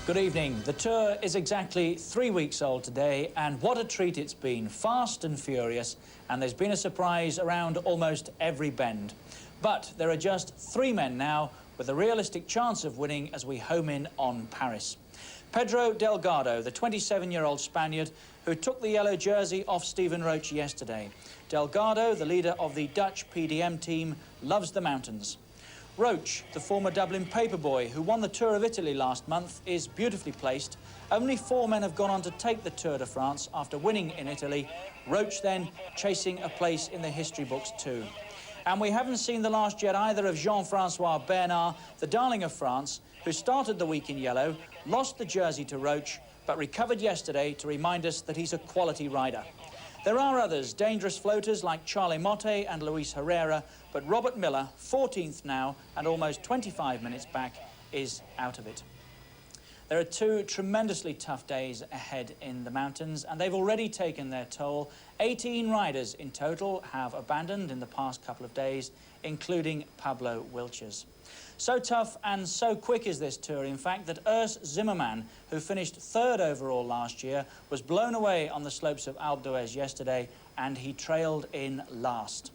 Good evening. The Tour is exactly 3 weeks old today, and what a treat it's been. Fast and furious, and there's been a surprise around almost every bend. But there are just 3 men now with a realistic chance of winning as we home in on Paris. Pedro Delgado, the 27-year-old Spaniard who took the yellow jersey off Stephen Roche yesterday. Delgado, the leader of the Dutch PDM team, loves the mountains. Roche, the former Dublin paperboy who won the Tour of Italy last month, is beautifully placed. Only 4 men have gone on to take the Tour de France after winning in Italy. Roche then chasing a place in the history books too. And we haven't seen the last yet either of Jean-Francois Bernard, the darling of France, who started the week in yellow, lost the jersey to Roche, but recovered yesterday to remind us that he's a quality rider. There are others, dangerous floaters like Charlie Motte and Luis Herrera, but Robert Miller, 14th now and almost 25 minutes back, is out of it. There are 2 tremendously tough days ahead in the mountains, and they've already taken their toll. 18 riders in total have abandoned in the past couple of days, including Pablo Wilches. So tough and so quick is this Tour, in fact, that Urs Zimmermann, who finished 3rd overall last year, was blown away on the slopes of Alpe d'Huez yesterday, and he trailed in last.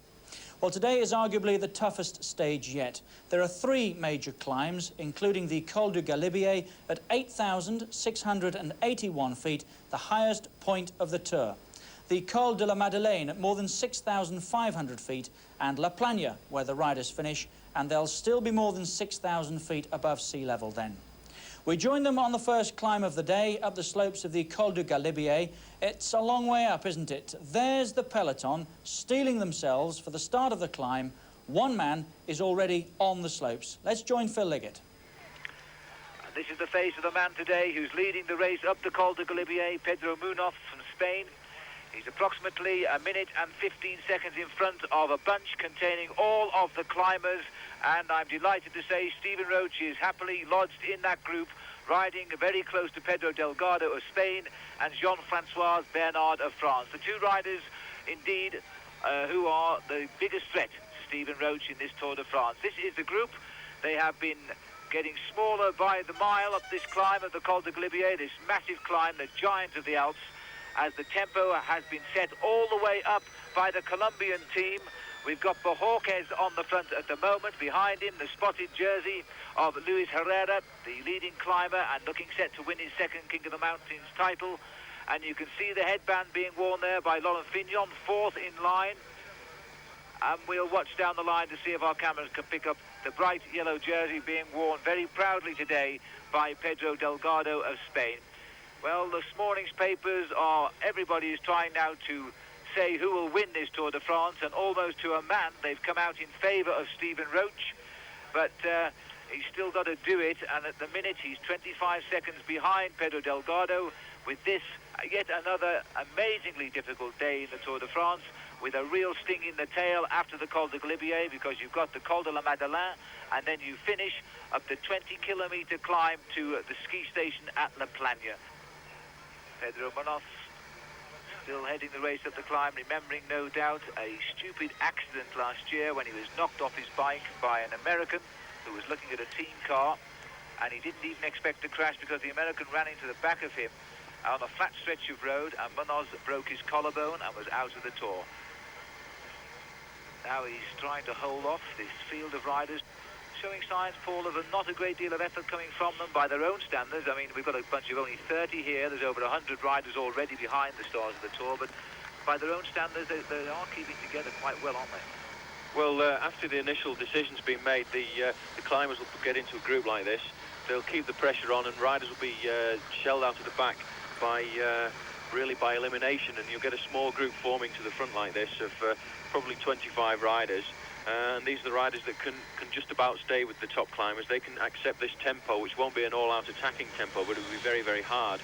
Well, today is arguably the toughest stage yet. There are 3 major climbs, including the Col du Galibier at 8,681 feet, the highest point of the Tour. The Col de la Madeleine at more than 6,500 feet, and La Plagne, where the riders finish, and they'll still be more than 6,000 feet above sea level then. We join them on the first climb of the day, up the slopes of the Col du Galibier. It's a long way up, isn't it? There's the peloton, steeling themselves for the start of the climb. 1 man is already on the slopes. Let's join Phil Liggett. This is the face of the man today who's leading the race up the Col du Galibier, Pedro Munoz from Spain. He's approximately 1 minute and 15 seconds in front of a bunch containing all of the climbers, and I'm delighted to say Stephen Roche is happily lodged in that group, riding very close to Pedro Delgado of Spain and Jean-Francois Bernard of France. The 2 riders, indeed, who are the biggest threat to Stephen Roche in this Tour de France. This is the group. They have been getting smaller by the mile up this climb of the Col du Galibier, this massive climb, the giant of the Alps, as the tempo has been set all the way up by the Colombian team. We've got Bojorquez on the front at the moment. Behind him, the spotted jersey of Luis Herrera, the leading climber, and looking set to win his 2nd King of the Mountains title. And you can see the headband being worn there by Laurent Fignon, 4th in line. And we'll watch down the line to see if our cameras can pick up the bright yellow jersey being worn very proudly today by Pedro Delgado of Spain. Well, this morning's papers are, everybody is trying now to say who will win this Tour de France, and almost to a man they've come out in favour of Stephen Roche, but he's still got to do it, and at the minute he's 25 seconds behind Pedro Delgado, with this yet another amazingly difficult day in the Tour de France, with a real sting in the tail after the Col du Galibier, because you've got the Col de la Madeleine, and then you finish up the 20-kilometre climb to the ski station at La Plagne. Pedro Munoz still heading the race up the climb, remembering no doubt a stupid accident last year when he was knocked off his bike by an American who was looking at a team car, and he didn't even expect to crash because the American ran into the back of him on a flat stretch of road, and Munoz broke his collarbone and was out of the Tour. Now he's trying to hold off this field of riders, showing signs, Paul, of not a great deal of effort coming from them by their own standards. I mean, we've got a bunch of only 30 here. There's over 100 riders already behind the stars of the Tour, but by their own standards, they are keeping together quite well, aren't they? Well, after the initial decision's been made, the climbers will get into a group like this. They'll keep the pressure on, and riders will be shelled out of the back by really by elimination, and you'll get a small group forming to the front like this of probably 25 riders. And these are the riders that can just about stay with the top climbers. They can accept this tempo, which won't be an all-out attacking tempo, but it will be very, very hard.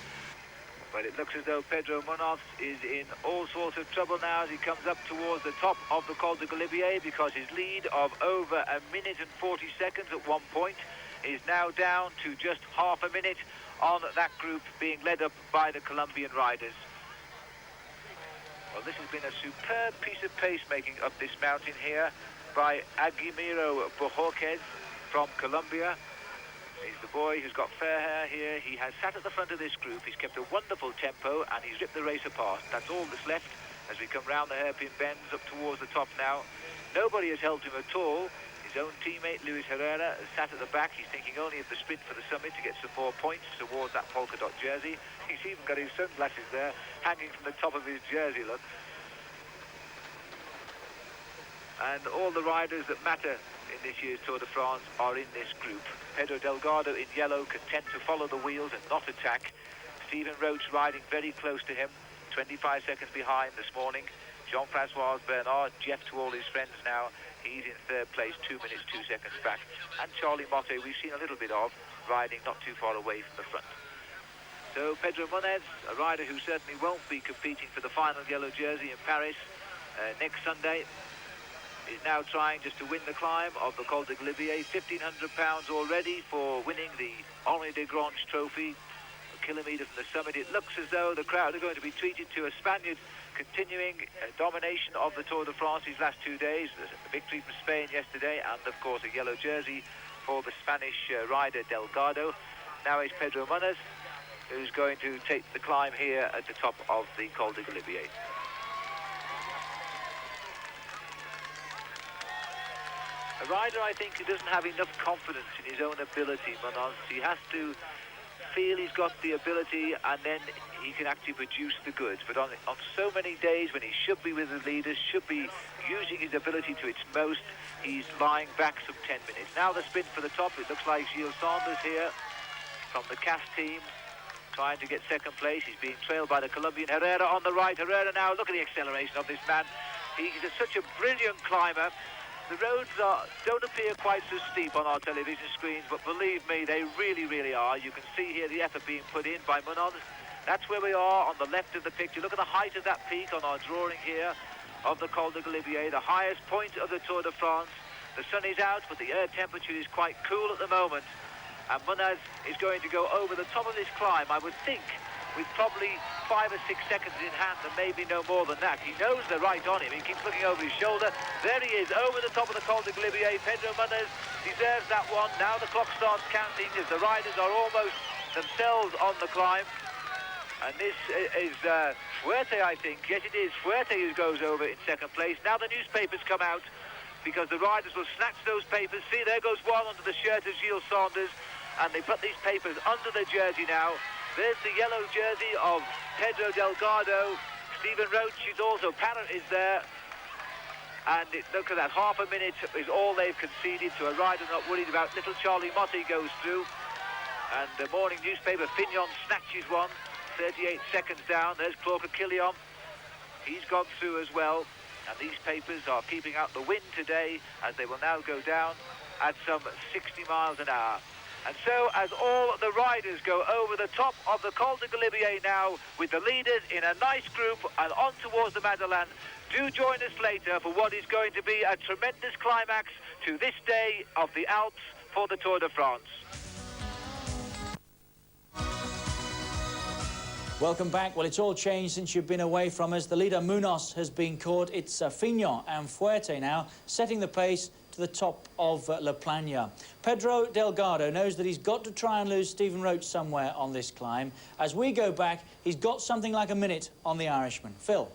But it looks as though Pedro Munoz is in all sorts of trouble now as he comes up towards the top of the Col du Galibier, because his lead of over 1 minute and 40 seconds at one point is now down to just half a minute on that group being led up by the Colombian riders. Well, this has been a superb piece of pacemaking up this mountain here by Aguimiro Bojorquez from Colombia. is the boy who's got fair hair here. He has sat at the front of this group. He's kept a wonderful tempo, and he's ripped the race apart. That's all that's left as we come round the hairpin bends up towards the top now. Nobody has helped him at all. His own teammate, Luis Herrera, has sat at the back. He's thinking only of the sprint for the summit to get some more points towards that polka dot jersey. He's even got his sunglasses there, hanging from the top of his jersey, look. And all the riders that matter in this year's Tour de France are in this group. Pedro Delgado in yellow, content to follow the wheels and not attack. Stephen Roach riding very close to him, 25 seconds behind this morning. Jean-Francois Bernard, Jeff to all his friends now. He's in third place, 2 minutes, 2 seconds back. And Charlie Motte, we've seen a little bit of, riding not too far away from the front. So Pedro Munez, a rider who certainly won't be competing for the final yellow jersey in Paris next Sunday, is now trying just to win the climb of the Col de Galibier. £1,500 already for winning the Henri Desgrange trophy. A kilometre from the summit. It looks as though the crowd are going to be treated to a Spaniard continuing domination of the Tour de France these last 2 days. A victory from Spain yesterday, and of course a yellow jersey for the Spanish rider Delgado. Now it's Pedro Munez who's going to take the climb here at the top of the Col de Galibier. A rider, I think, who doesn't have enough confidence in his own ability, Munez. He has to feel he's got the ability, and then he can actually produce the goods. But on so many days when he should be with the leaders, should be using his ability to its most, he's lying back some 10 minutes. Now the sprint for the top. It looks like Gilles Sanders here from the CAS team, trying to get second place. He's being trailed by the Colombian Herrera on the right. Herrera now, look at the acceleration of this man. He's such a brilliant climber. The roads don't appear quite so steep on our television screens, but believe me, they really, really are. You can see here the effort being put in by Munez. That's where we are on the left of the picture. Look at the height of that peak on our drawing here of the Col de Galibier, the highest point of the Tour de France. The sun is out, but the air temperature is quite cool at the moment. And Munez is going to go over the top of this climb, I would think, with probably 5 or 6 seconds in hand, and maybe no more than that. He knows they're right on him. He keeps looking over his shoulder. There he is, over the top of the Col de Galibier. Pedro Munez deserves that one. Now the clock starts counting as the riders are almost themselves on the climb. And this is Fuerte, I think. Yes, it is Fuerte who goes over in second place. Now the newspapers come out, because the riders will snatch those papers. See, there goes one under the shirt of Gilles Sanders, and they put these papers under the jersey now. There's the yellow jersey of Pedro Delgado. Stephen Roach is also, Parrot is there. And look at that, half a minute is all they've conceded to a rider not worried about. Little Charlie Motte goes through. And the morning newspaper, Fignon, snatches one. 38 seconds down. There's Clark Killion. He's gone through as well. And these papers are keeping out the wind today, as they will now go down at some 60 miles an hour. And so, as all the riders go over the top of the Col de Galibier now, with the leaders in a nice group and on towards the Madeleine, do join us later for what is going to be a tremendous climax to this day of the Alps for the Tour de France. Welcome back. Well, it's all changed since you've been away from us. The leader, Munoz, has been caught. It's Fignon and Fuerte now setting the pace to the top of La Plana. Pedro Delgado knows that he's got to try and lose Stephen Roach somewhere on this climb. As we go back, he's got something like a minute on the Irishman. Phil.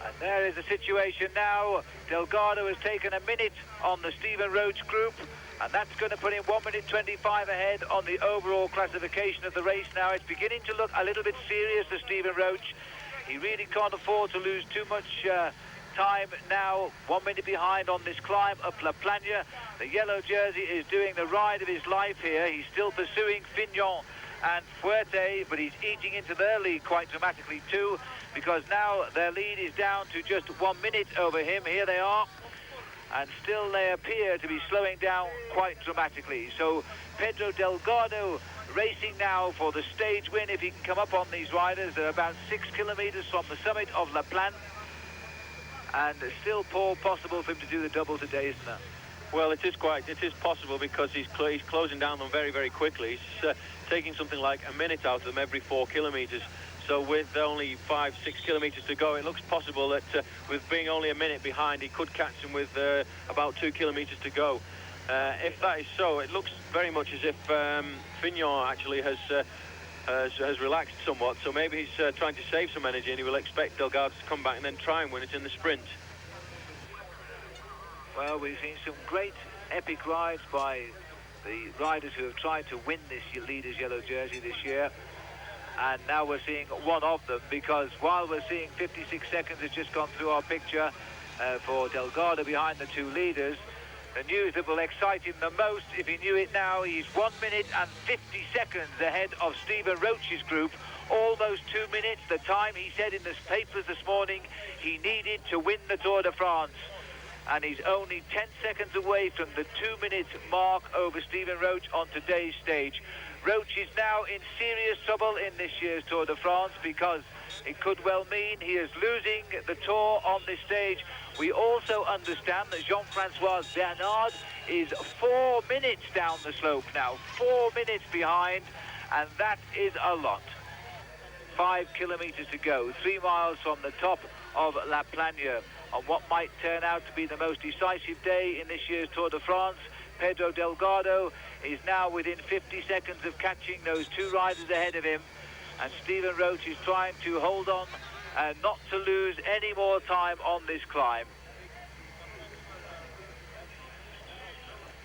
And there is the situation now. Delgado has taken a minute on the Stephen Roach group, and that's going to put him 1 minute 25 ahead on the overall classification of the race now. It's beginning to look a little bit serious for Stephen Roach. He really can't afford to lose too much time now. 1 minute behind on this climb up La Plana. The yellow jersey is doing the ride of his life here. He's still pursuing Fignon and Fuerte, but he's eating into their lead quite dramatically too, because now their lead is down to just 1 minute over him. Here they are, and still they appear to be slowing down quite dramatically. So Pedro Delgado racing now for the stage win if he can come up on these riders. They're about 6 kilometers from the summit of La Plana, and it's still possible for him to do the double today, isn't it? Well, it is possible, because he's closing down them very, very quickly. He's taking something like a minute out of them every 4 kilometers. So with only 5-6 kilometers to go, it looks possible that with being only a minute behind, he could catch them with about 2 kilometers to go. If that is so, it looks very much as if Fignon actually has relaxed somewhat, so maybe he's trying to save some energy, and he will expect Delgado to come back and then try and win it in the sprint. Well, we've seen some great epic rides by the riders who have tried to win this leader's yellow jersey this year, and now we're seeing one of them, because while we're seeing 56 seconds has just gone through our picture for Delgado behind the two leaders, the news that will excite him the most, if he knew it now, he's 1 minute and 50 seconds ahead of Stephen Roche's group. Almost 2 minutes, the time he said in the papers this morning he needed to win the Tour de France. And he's only 10 seconds away from the 2-minute mark over Stephen Roche on today's stage. Roche is now in serious trouble in this year's Tour de France, because it could well mean he is losing the Tour on this stage. We also understand that Jean-Francois Bernard is 4 minutes down the slope now, 4 minutes behind, and that is a lot. 5 kilometers to go, 3 miles from the top of La Plagne, on what might turn out to be the most decisive day in this year's Tour de France. Pedro Delgado is now within 50 seconds of catching those two riders ahead of him, and Stephen Roche is trying to hold on and not to lose any more time on this climb.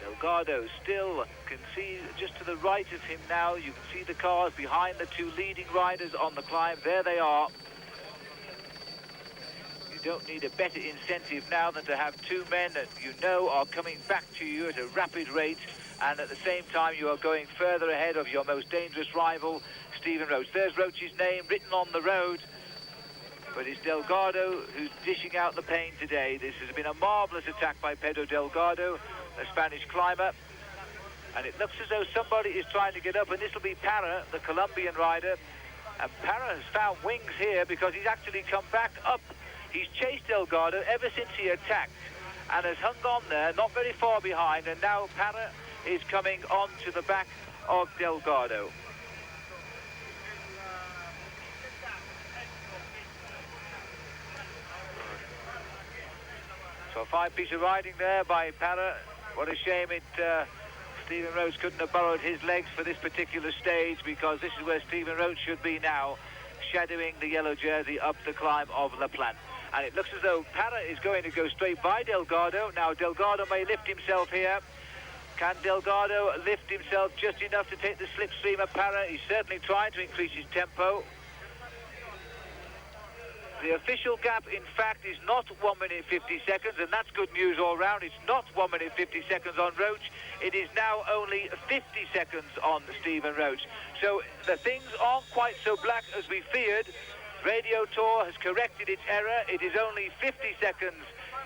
Delgado still can see just to the right of him now. You can see the cars behind the two leading riders on the climb. There they are. You don't need a better incentive now than to have two men that you know are coming back to you at a rapid rate, and at the same time you are going further ahead of your most dangerous rival, Stephen Roche. There's Roche's name written on the road, but it's Delgado who's dishing out the pain today. This has been a marvellous attack by Pedro Delgado, the Spanish climber, and it looks as though somebody is trying to get up, and this will be Parra, the Colombian rider. And Parra has found wings here because he's actually come back up. He's chased Delgado ever since he attacked and has hung on there, not very far behind, and now Parra is coming on to the back of Delgado. So a fine piece of riding there by Parra. What a shame Stephen Roche couldn't have borrowed his legs for this particular stage, because this is where Stephen Roche should be now, shadowing the yellow jersey up the climb of La Plagne. And it looks as though Parra is going to go straight by Delgado. Now Delgado may lift himself here. Can Delgado lift himself just enough to take the slipstream of Parra? He's certainly trying to increase his tempo. The official gap, in fact, is not 1 minute 50 seconds, and that's good news all round. It's not 1 minute 50 seconds on Roche. It is now only 50 seconds on Stephen Roche. So the things aren't quite so black as we feared. Radio Tour has corrected its error. It is only 50 seconds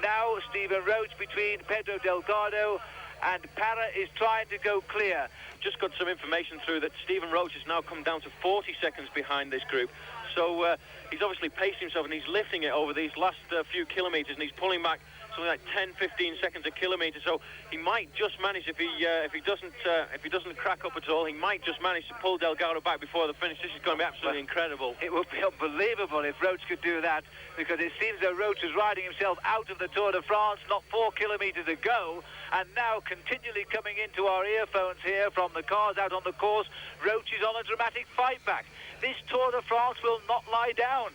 now. Stephen Roche between Pedro Delgado and Parra is trying to go clear. Just got some information through that Stephen Roche has now come down to 40 seconds behind this group. So he's obviously paced himself, and he's lifting it over these last few kilometres, and he's pulling back something like 10-15 seconds a kilometre. So he might just manage, if he doesn't crack up at all, he might just manage to pull Delgado back before the finish. This is going to be absolutely incredible. It would be unbelievable if Roche could do that, because it seems that Roche is riding himself out of the Tour de France not 4 kilometres ago, and now continually coming into our earphones here from the cars out on the course. Roche is on a dramatic fight back. This Tour de France will not lie down.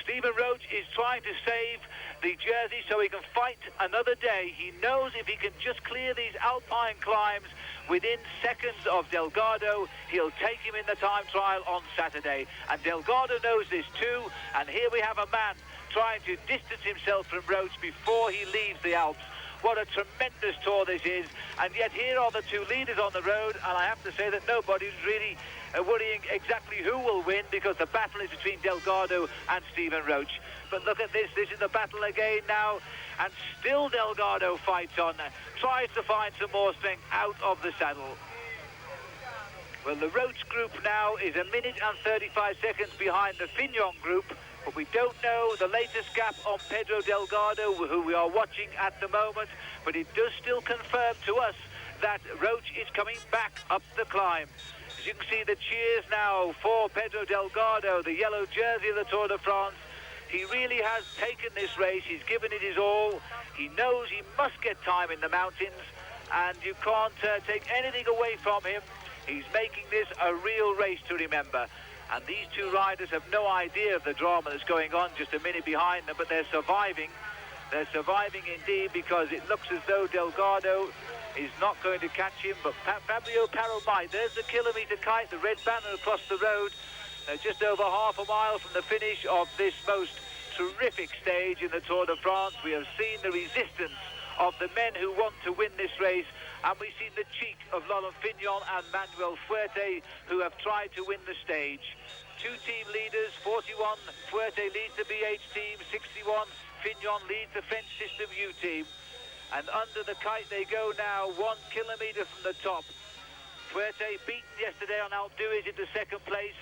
Stephen Roche is trying to save the jersey so he can fight another day. He knows if he can just clear these alpine climbs within seconds of Delgado, he'll take him in the time trial on Saturday. And Delgado knows this too, and here we have a man trying to distance himself from Roche before he leaves the Alps. What a tremendous tour this is, and yet here are the two leaders on the road, and I have to say that nobody's really worrying exactly who will win, because the battle is between Delgado and Stephen Roche. But look at this is the battle again now, and still Delgado fights on, tries to find some more strength out of the saddle. Well, the Roche group now is 1 minute and 35 seconds behind the Fignon group, but we don't know the latest gap on Pedro Delgado, who we are watching at the moment, but it does still confirm to us that Roche is coming back up the climb. As you can see, the cheers now for Pedro Delgado, the yellow jersey of the Tour de France. He really has taken this race. He's given it his all. He knows he must get time in the mountains, and you can't take anything away from him. He's making this a real race to remember. And these two riders have no idea of the drama that's going on just a minute behind them, but they're surviving. They're surviving indeed, because it looks as though Delgado is not going to catch him, but Fabio Parra might. There's the kilometre kite, the red banner across the road. They're just over half a mile from the finish of this most terrific stage in the Tour de France. We have seen the resistance of the men who want to win this race, and we've seen the cheek of Laurent Fignon and Manuel Fuerte, who have tried to win the stage. Two team leaders, 41, Fuerte leads the BH team, 61, Fignon leads the French System U team. And under the kite they go now, 1 kilometre from the top. Fuerte beaten yesterday on Alpe d'Huez into second place.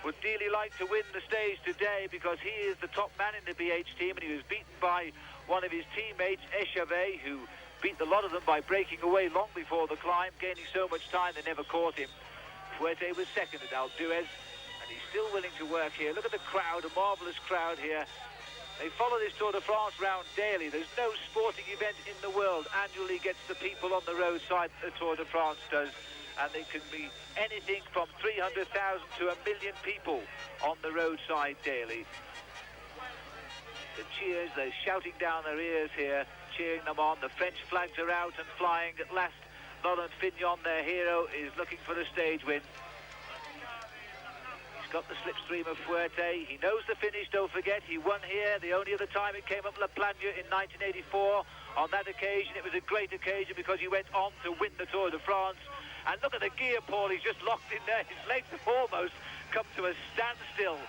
Would dearly like to win the stage today, because he is the top man in the BH team, and he was beaten by one of his teammates, Echavet, who beat a lot of them by breaking away long before the climb, gaining so much time they never caught him. Fuerte was second at Alpe d'Huez, and he's still willing to work here. Look at the crowd, a marvellous crowd here. They follow this Tour de France round daily. There's no sporting event in the world annually gets the people on the roadside that the Tour de France does. And they can be anything from 300,000 to 1 million people on the roadside daily. The cheers, they're shouting down their ears here, cheering them on. The French flags are out and flying. At last, Laurent Fignon, their hero, is looking for the stage win. He's got the slipstream of Fuerte. He knows the finish, don't forget. He won here. The only other time it came up La Plagne in 1984. On that occasion, it was a great occasion because he went on to win the Tour de France. And look at the gear, Paul. He's just locked in there. His legs have almost come to a standstill.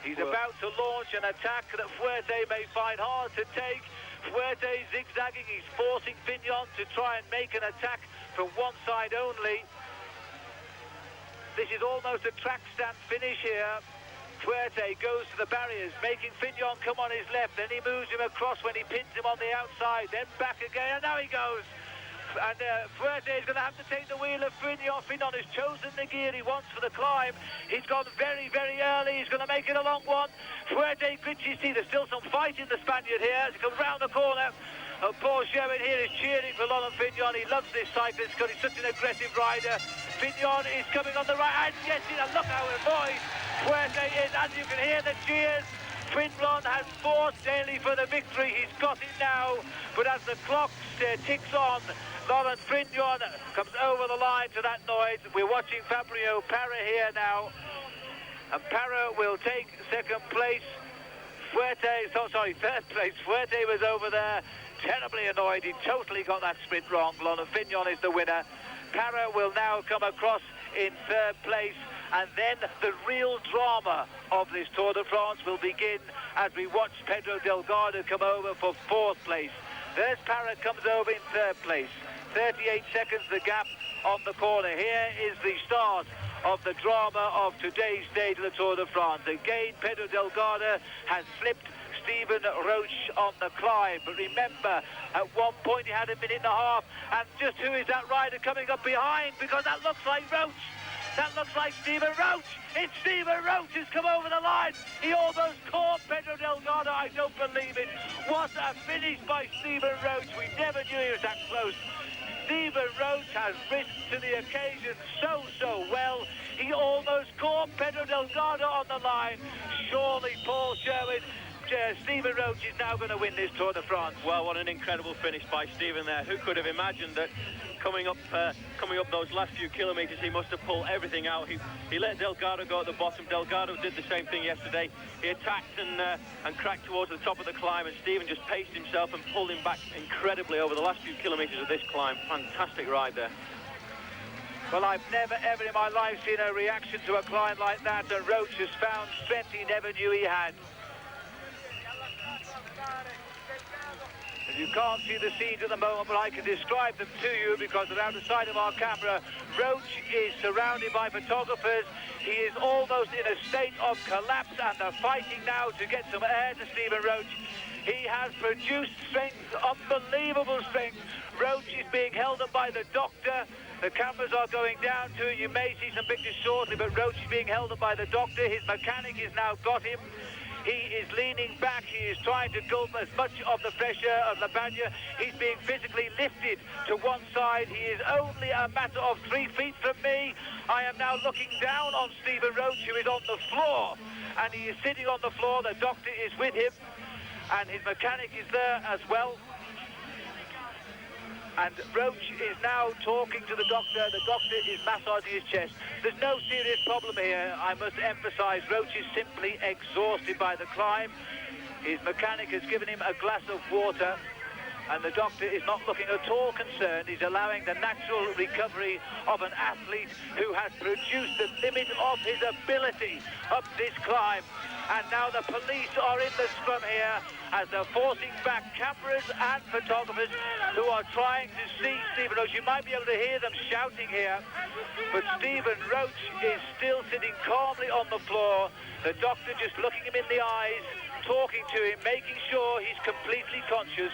He's about to launch an attack that Fuerte may find hard to take. Fuerte zigzagging. He's forcing Fignon to try and make an attack from one side only. This is almost a track stand finish here. Fuerte goes to the barriers, making Fignon come on his left. Then he moves him across when he pins him on the outside. Then back again, and now he goes. And Fuerte is going to have to take the wheel of Fignon. Fignon has chosen the gear he wants for the climb. He's gone very, very early. He's going to make it a long one. Fuerte grits his teeth. There's still some fight in the Spaniard here as he comes round the corner. Paul Sherwin here is cheering for Laurent Fignon. He loves this cyclist because he's such an aggressive rider. Fignon is coming on the right and gets it. And look how annoyed Fuerte is. As you can hear the cheers. Fignon has fought daily for the victory. He's got it now. But as the clock ticks on, Laurent Fignon comes over the line to that noise. We're watching Fabio Parra here now. And Parra will take second place. Third place. Fuerte was over there, terribly annoyed. He totally got that sprint wrong. Laurent Fignon is the winner. Parra will now come across in third place. And then the real drama of this Tour de France will begin as we watch Pedro Delgado come over for fourth place. There's Parra comes over in third place. 38 seconds the gap on the corner. Here is the start of the drama of today's stage of the Tour de France. Again, Pedro Delgado has slipped Stephen Roche on the climb. But remember, at one point he had a minute and a half. And just who is that rider coming up behind? Because that looks like Roche. That looks like Stephen Roche. It's Stephen Roche who's come over the line. He almost caught Pedro Delgado. I don't believe it. What a finish by Stephen Roche. We never knew he was that close. Stephen Roche has risen to the occasion so well. He almost caught Pedro Delgado on the line. Surely, Paul Sherwin, Stephen Roche is now going to win this Tour de France. Well, what an incredible finish by Stephen there. Who could have imagined that coming up those last few kilometres, he must have pulled everything out. He let Delgado go at the bottom. Delgado did the same thing yesterday. He attacked and cracked towards the top of the climb, and Stephen just paced himself and pulled him back incredibly over the last few kilometres of this climb. Fantastic ride there. Well, I've never ever in my life seen a reaction to a climb like that, and Roche has found strength he never knew he had. You can't see the scenes at the moment, but I can describe them to you because they're out of sight of our camera. Roche is surrounded by photographers. He is almost in a state of collapse, and they're fighting now to get some air to Stephen Roche. He has produced strength, unbelievable strength. Roche is being held up by the doctor. The cameras are going down to him. You may see some pictures shortly, but Roche is being held up by the doctor. His mechanic has now got him. He is leaning back. He is trying to gulp as much of the pressure of La Bagna. He's being physically lifted to one side. He is only a matter of 3 feet from me. I am now looking down on Stephen Roach, who is on the floor, and he is sitting on the floor. The doctor is with him, and his mechanic is there as well. And Roach is now talking to the doctor. The doctor is massaging his chest. There's no serious problem here. I must emphasise, Roach is simply exhausted by the climb. His mechanic has given him a glass of water, and the doctor is not looking at all concerned. He's allowing the natural recovery of an athlete who has produced the limit of his ability up this climb. And now the police are in the scrum here as they're forcing back cameras and photographers who are trying to see Stephen Roach. You might be able to hear them shouting here, but Stephen Roach is still sitting calmly on the floor. The doctor just looking him in the eyes, talking to him, making sure he's completely conscious.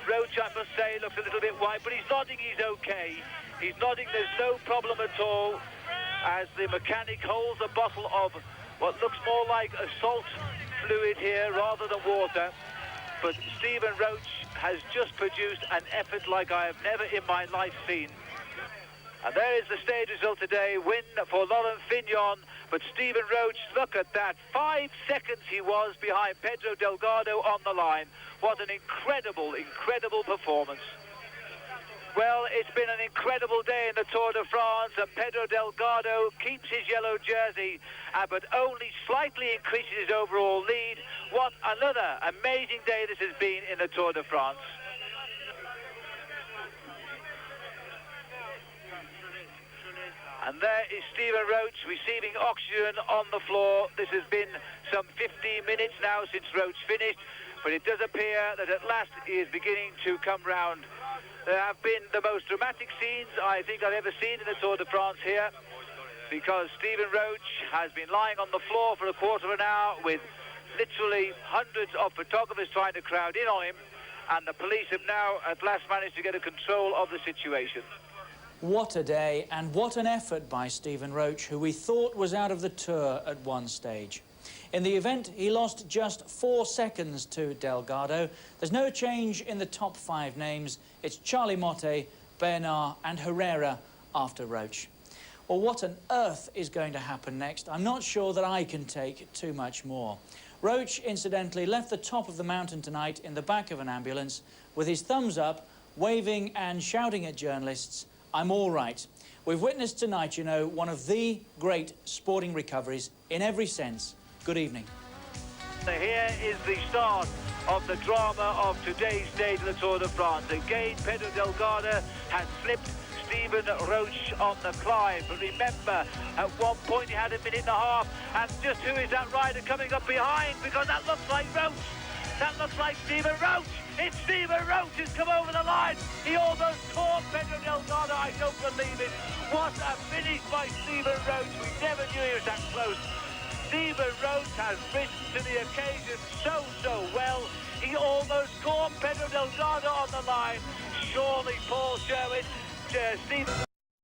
Roach, I must say, looks a little bit white, but he's nodding he's okay. He's nodding there's no problem at all, as the mechanic holds a bottle of what looks more like a salt fluid here rather than water. But Stephen Roach has just produced an effort like I have never in my life seen. And there is the stage result today, win for Laurent Fignon. But Stephen Roach, look at that, 5 seconds he was behind Pedro Delgado on the line. What an incredible, incredible performance. Well, it's been an incredible day in the Tour de France, and Pedro Delgado keeps his yellow jersey, but only slightly increases his overall lead. What another amazing day this has been in the Tour de France. And there is Stephen Roach receiving oxygen on the floor. This has been some 15 minutes now since Roach finished, but it does appear that at last he is beginning to come round. There have been the most dramatic scenes I think I've ever seen in the Tour de France here, because Stephen Roach has been lying on the floor for a quarter of an hour with literally hundreds of photographers trying to crowd in on him, and the police have now at last managed to get a control of the situation. What a day, and what an effort by Stephen Roach, who we thought was out of the Tour at one stage. In the event, he lost just 4 seconds to Delgado. There's no change in the top 5 names. It's Charlie Motte, Bernard and Herrera after Roach. Well, what on earth is going to happen next? I'm not sure that I can take too much more. Roach, incidentally, left the top of the mountain tonight in the back of an ambulance with his thumbs up, waving and shouting at journalists, "I'm all right." We've witnessed tonight, you know, one of the great sporting recoveries in every sense. Good evening. Here is the start of the drama of today's stage of the Tour de France. Again, Pedro Delgado has slipped Stephen Roach on the climb. But remember, at one point he had a minute and a half. And just who is that rider coming up behind? Because that looks like Roach. That looks like Stephen Roach. It's Stephen Roach who's come over the line. He almost caught Pedro Delgado. I don't believe it. What a finish by Stephen Roach. We never knew he was that close. Stephen Roach has risen to the occasion so well. He almost caught Pedro Delgado on the line. Surely Paul Sherwood, Stephen...